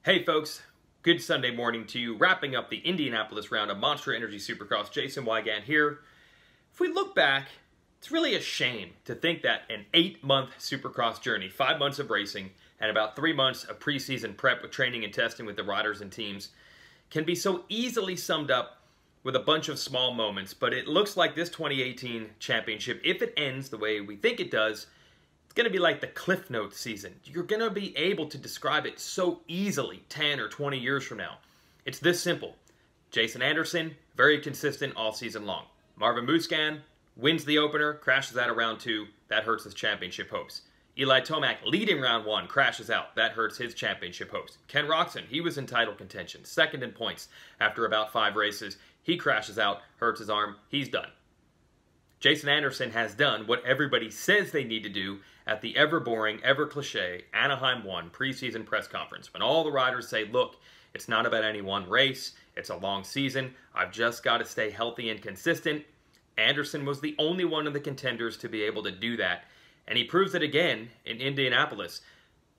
Hey folks, good Sunday morning to you. Wrapping up the Indianapolis round of Monster Energy Supercross, Jason Weigandt here. If we look back, it's really a shame to think that an 8-month Supercross journey, 5 months of racing, and about 3 months of preseason prep with training and testing with the riders and teams, can be so easily summed up with a bunch of small moments. But it looks like this 2018 championship, if it ends the way we think it does, it's going to be like the Cliff Notes season. You're going to be able to describe it so easily 10 or 20 years from now. It's this simple. Jason Anderson, very consistent all season long. Marvin Musquin wins the opener, crashes out of round 2. That hurts his championship hopes. Eli Tomac leading round 1, crashes out. That hurts his championship hopes. Ken Roczen, he was in title contention, second in points after about 5 races. He crashes out, hurts his arm. He's done. Jason Anderson has done what everybody says they need to do at the ever-boring, ever-cliche Anaheim 1 preseason press conference, when all the riders say, look, it's not about any one race, it's a long season, I've just got to stay healthy and consistent. Anderson was the only one of the contenders to be able to do that, and he proves it again in Indianapolis.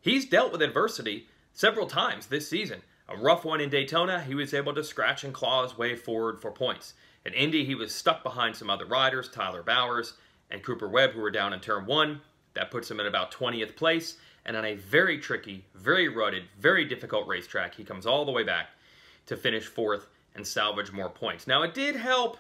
He's dealt with adversity several times this season. A rough one in Daytona, he was able to scratch and claw his way forward for points. At Indy, he was stuck behind some other riders, Tyler Bowers and Cooper Webb, who were down in turn 1. That puts him at about 20th place. And on a very tricky, very rutted, very difficult racetrack, he comes all the way back to finish 4th and salvage more points. Now, it did help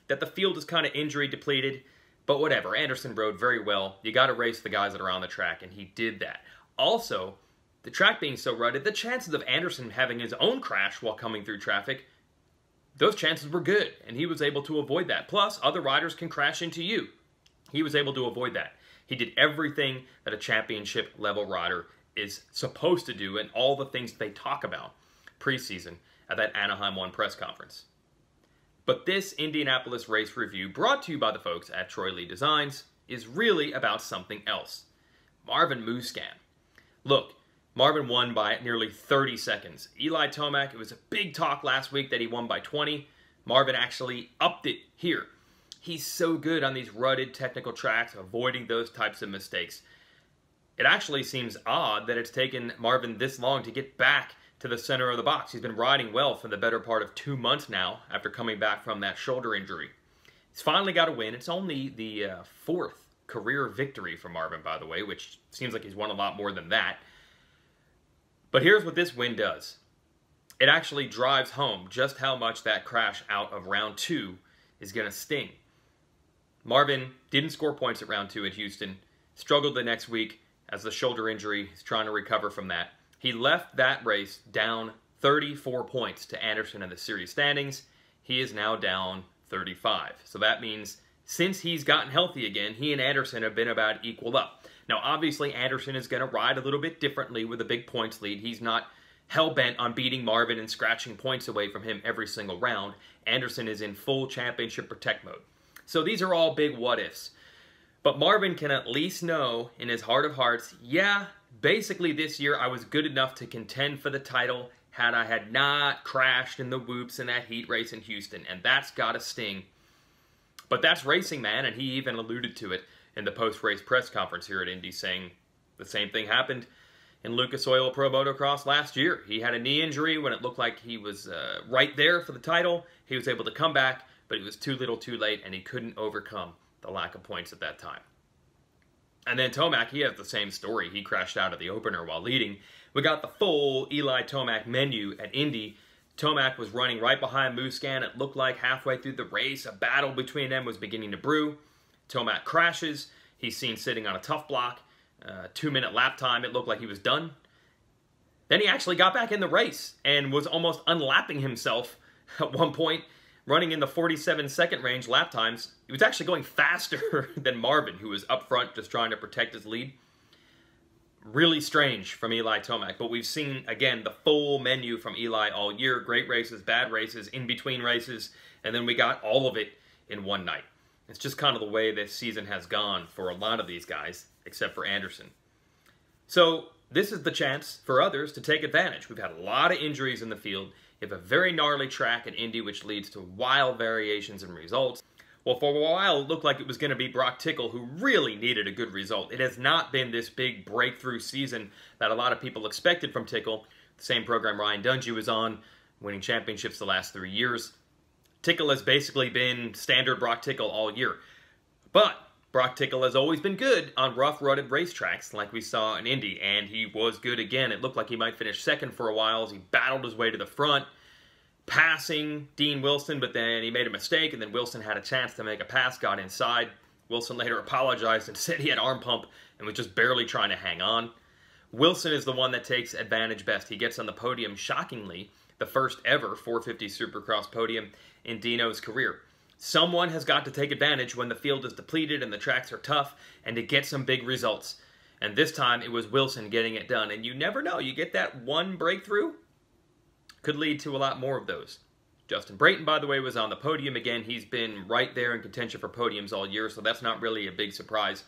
that the field is kind of injury depleted, but whatever. Anderson rode very well. You got to race the guys that are on the track, and he did that. Also, the track being so rutted, the chances of Anderson having his own crash while coming through traffic, those chances were good, and he was able to avoid that. Plus, other riders can crash into you. He was able to avoid that. He did everything that a championship-level rider is supposed to do and all the things they talk about preseason at that Anaheim 1 press conference. But this Indianapolis race review, brought to you by the folks at Troy Lee Designs, is really about something else. Marvin Musquin. Look, Marvin won by nearly 30 seconds. Eli Tomac, it was a big talk last week that he won by 20. Marvin actually upped it here. He's so good on these rutted technical tracks, avoiding those types of mistakes. It actually seems odd that it's taken Marvin this long to get back to the center of the box. He's been riding well for the better part of 2 months now after coming back from that shoulder injury. He's finally got a win. It's only the 4th career victory for Marvin, by the way, which seems like he's won a lot more than that. But here's what this win does. It actually drives home just how much that crash out of round 2 is going to sting. Marvin didn't score points at round 2 at Houston, struggled the next week as the shoulder injury. He's trying to recover from that. He left that race down 34 points to Anderson in the series standings. He is now down 35. So that means since he's gotten healthy again, he and Anderson have been about equal up. Now, obviously, Anderson is going to ride a little bit differently with a big points lead. He's not hell-bent on beating Marvin and scratching points away from him every single round. Anderson is in full championship protect mode. So these are all big what-ifs. But Marvin can at least know in his heart of hearts, yeah, basically this year I was good enough to contend for the title had I had not crashed in the whoops in that heat race in Houston. And that's got to sting. But that's racing, man, and he even alluded to it in the post-race press conference here at Indy, saying the same thing happened in Lucas Oil Pro Motocross last year. He had a knee injury when it looked like he was right there for the title. He was able to come back, but it was too little too late, and he couldn't overcome the lack of points at that time. And then Tomac, he has the same story. He crashed out of the opener while leading. We got the full Eli Tomac menu at Indy. Tomac was running right behind Musquin. It looked like halfway through the race, a battle between them was beginning to brew. Tomac crashes. He's seen sitting on a tough block. 2-minute lap time. It looked like he was done. Then he actually got back in the race and was almost unlapping himself at one point, running in the 47-second range lap times. He was actually going faster than Marvin, who was up front just trying to protect his lead. Really strange from Eli Tomac, but we've seen, again, the full menu from Eli all year. Great races, bad races, in-between races, and then we got all of it in one night. It's just kind of the way this season has gone for a lot of these guys, except for Anderson. So this is the chance for others to take advantage. We've had a lot of injuries in the field. You have a very gnarly track at Indy, which leads to wild variations in results. Well, for a while, it looked like it was going to be Brock Tickle who really needed a good result. It has not been this big breakthrough season that a lot of people expected from Tickle. The same program Ryan Dungey was on, winning championships the last 3 years. Tickle has basically been standard Brock Tickle all year. But Brock Tickle has always been good on rough, rutted racetracks like we saw in Indy, and he was good again. It looked like he might finish second for a while as he battled his way to the front, passing Dean Wilson, but then he made a mistake, and then Wilson had a chance to make a pass, got inside. Wilson later apologized and said he had arm pump and was just barely trying to hang on. Wilson is the one that takes advantage best. He gets on the podium, shockingly, the first ever 450 Supercross podium in Dino's career. Someone has got to take advantage when the field is depleted and the tracks are tough and to get some big results. And this time it was Wilson getting it done. And you never know, you get that one breakthrough, could lead to a lot more of those. Justin Brayton, by the way, was on the podium again. He's been right there in contention for podiums all year, so that's not really a big surprise.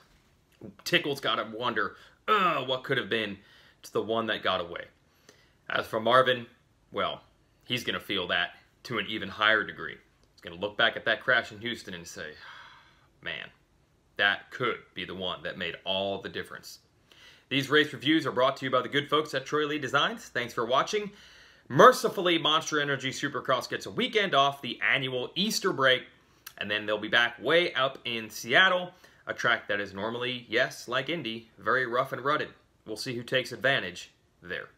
Tickle's got to wonder, what could have been? It's the one that got away. As for Marvin, well, he's going to feel that to an even higher degree. He's going to look back at that crash in Houston and say, man, that could be the one that made all the difference. These race reviews are brought to you by the good folks at Troy Lee Designs. Thanks for watching. Mercifully, Monster Energy Supercross gets a weekend off, the annual Easter break, and then they'll be back way up in Seattle, a track that is normally, yes, like Indy, very rough and rutted. We'll see who takes advantage there.